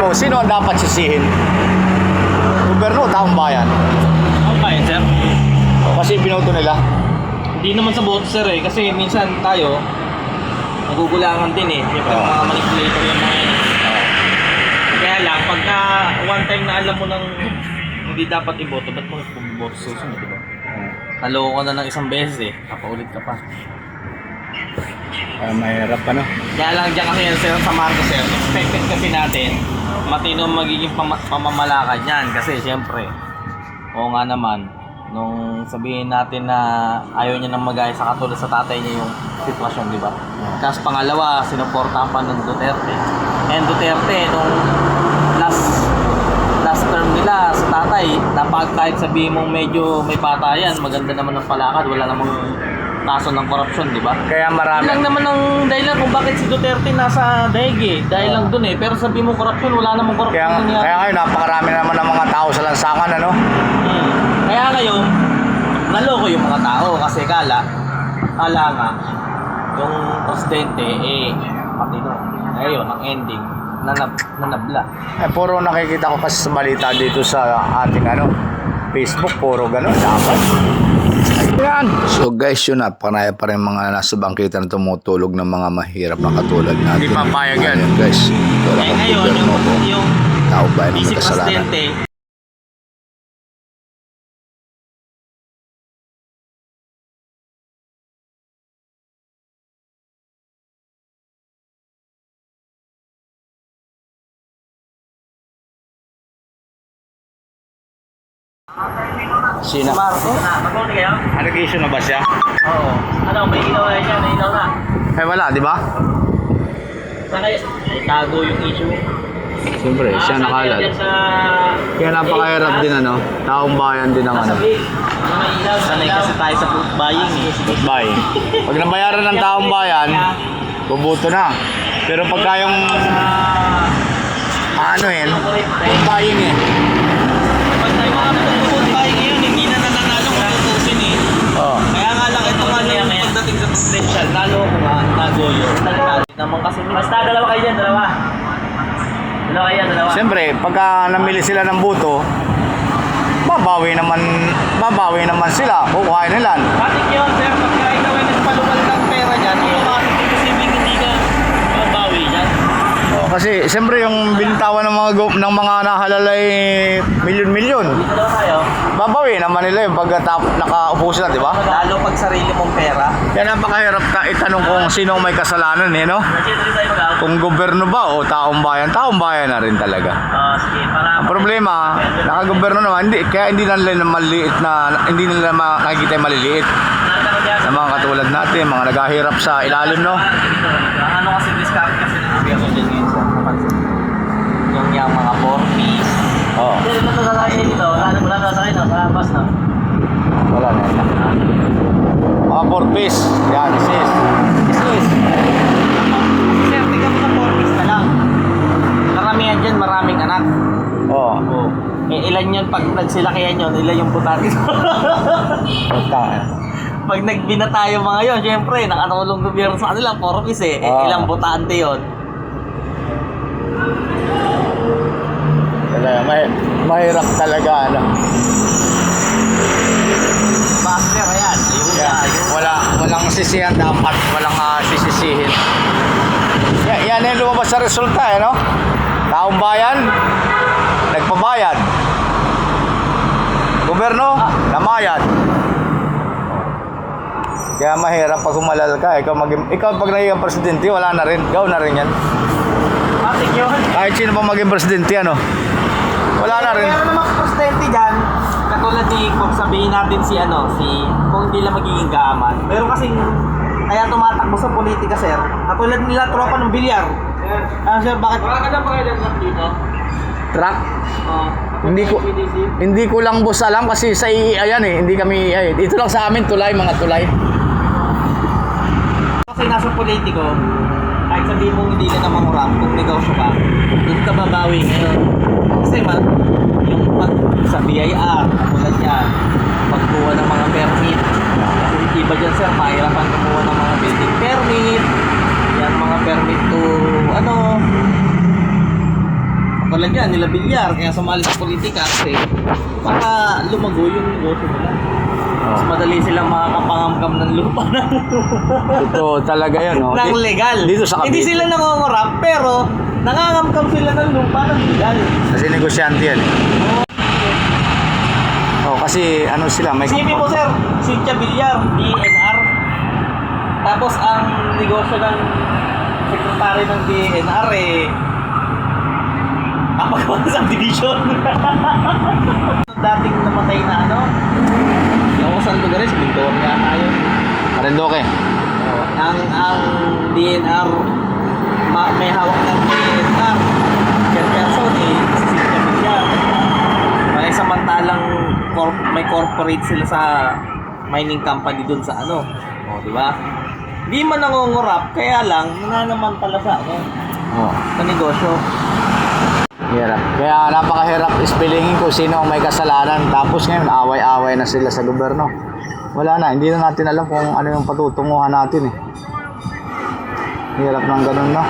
mo, sino ang dapat sisihin? Gobyerno o taong bayan? Taong bayan, sir. O, kasi binoto nila. Hindi naman sa boto, sir eh. Kasi minsan tayo, nagugulangan din eh. Siyempre mga manipulator yung mga yun. Kaya lang, pagka one time na alam mo nang hindi dapat iboto, ba't mo iboto susunod, diba? Naloko ka na ng isang beses eh. Kapaulit ka pa. Mahirap pa, no? Kaya lang dyan kasi yan, sir, sa Marcos, sir. Expected kasi natin, matino magiging pamamalakad yan. Kasi siyempre, oo nga naman, nung sabihin natin na ayaw niya nang mag-ayos sa katulad sa tatay niya yung sitwasyon, di ba? Tapos pangalawa, sinuportahan pa ng Duterte. And Duterte, nung last term nila sa tatay, kahit sabihin mong medyo may patayan, maganda naman ang palakad, wala namang kaso ng korupsyon, di ba? Kaya marami. Ilang naman ang dahilan kung bakit si Duterte nasa daig eh. Dahil lang dun eh. Pero sabihin mo korupsyon, wala namang korupsyon. Kaya ngayon, napakarami naman ng mga tao sa lansangan, ano? Kaya ngayon, naloko yung mga tao kasi kala nga, yung presidente eh, matino. Ngayon, ang ending, nanabla. Puro nakikita ko kasi sa balita dito sa ating Facebook, puro gano'n, dapat. Ayan. So guys, yun na, panaya pa rin mga nasa bangkita na tumutulog ng mga mahirap na katulad natin. Hindi papayag yan. Ayan, guys. Ngayon, yung tao ba yung vice kasalanan? presidente, Sino? Marcos? Mabuti kayo? Allegation na ba siya? Oo. Ano, may ilaw na siya, may ilaw na. Wala, di ba? Saan kayo? Tago yung issue. Siyempre, siya nakalal. Kaya napakahirap din, taong bayan din ang Sanay kasi tayo sa food buying eh. Bye. Pag nabayaran ng taong bayan, bubuto na. Pero pagka yung food buying eh. Pag tayo mga food buying yun, hindi na nananalo kung tutusin eh. Oh. Kaya nga lang ito nga lang pagdating sa presidential, lalo ko nga, nagoyo. Naman kasi, basta dalawa kayo dyan, dalawa. Dalawa yan, dalawa. Siyempre, pagka namili sila ng buto, babawi naman sila. Kukuhain nila. Matik yun, sir. Pagka ikaw ay nagpalumal ng pera dyan, automatic imposibleng hindi ka mabawi dyan. Kasi siyempre yung bintawan ng mga nahalalay milyon-milyon. Dito daw tayo. Babawi naman nila yung pag nakaupo sila, di ba? Lalo pag sarili mong pera. Kaya napakahirap itanong kung sino may kasalanan no? Sige, tayo mag-out. Kung gobyerno ba o taong bayan na rin talaga. Sige, para... Ang problema, nakagobyerno naman, kaya hindi nila nakikita yung maliliit na mga katulad natin, mga naghahirap sa ilalim, no? Ano kasi discount kasi ng gobyerno dyan ngayon sa kapansin. Yung mga 4-piece. Oo. Hindi naman sasakay dito. Wala sasakay na. Wala bus na. Wala na. Mga 4-piece. Yan, sis. Sis. Sir, tingnan mo sa 4-piece na lang. Karamihan dyan, maraming anak. Oo. Oh. Ilan yun pag nagsilakihan yun, ilan yung butati. Pag nagbina tayo mga yun, syempre, nakatulong gobyerno sa kanila, 4-piece eh. Ilang butante yun. Mahirap talaga, Master, ayan. Walang sisihan dapat, walang sisisihin. Yan yung lumabas sa resulta, no? Taong bayan, nagpabayad. Gobyerno, namayad. Kaya mahirap pag humalal ka. Ikaw pag naging presidente, wala na rin. Ikaw na rin yan. Matik yun. Kahit sino pa maging presidente, wala na rin. Pero naman presidente dyan, katulad ni kung sabihin natin kung hindi lang magiging gaman. Pero kasi kaya tumatakbo sa politika, sir. Katulad nila tropa ng bilyar. Sir, bakit? Wala ka na ba kayo dito? Truck? Hindi ko lang boss alam kasi sa hindi kami dito lang sa amin mga tulay. Kasi nasa politiko, kahit sabihin mo hindi ka na mangurap, kung negosyo ka, doon ka babawi ngayon. Kasi yung sa BIR, katulad yan, pagkuha ng mga permit. Kasi iba dyan, sir, mahirapan kumuha ng mga building permit, yan mga permit to Talaga, nila Bilyar, kaya sumali sa politika kasi para lumago yung negosyo nila. Mas madali silang makakapangamkam ng lupa ng, Ito talaga yun, no? ng legal. Dito sa Hindi Cavite. sila nangongorap, pero nangangamkam sila ng lupa ng legal. Kasi negosyante yan. Oh, kasi ano sila, may Isipin mo sir, Cynthia Villar, DNR. Tapos ang negosyo ng sekretary ng DNR kapagawa ng subdivision. Dating namatay na ano, yung saan lugar sa Victoria tayo. Marindoke. Ang DNR, may hawak ng DNR. Chairperson si Cynthia Villar. May samantalang may corporate sila sa mining company dun sa ano. O, di ba? Di man nangongorap, kaya lang nananamantala sa ano, Oh. sa negosyo. Hirap. Kaya napakahirap ispilingin kung sino ang may kasalanan. Tapos ngayon, away-away na sila sa gobyerno. Wala na, hindi na natin alam kung ano yung patutunguhan natin eh. Hirap ng ganun, no?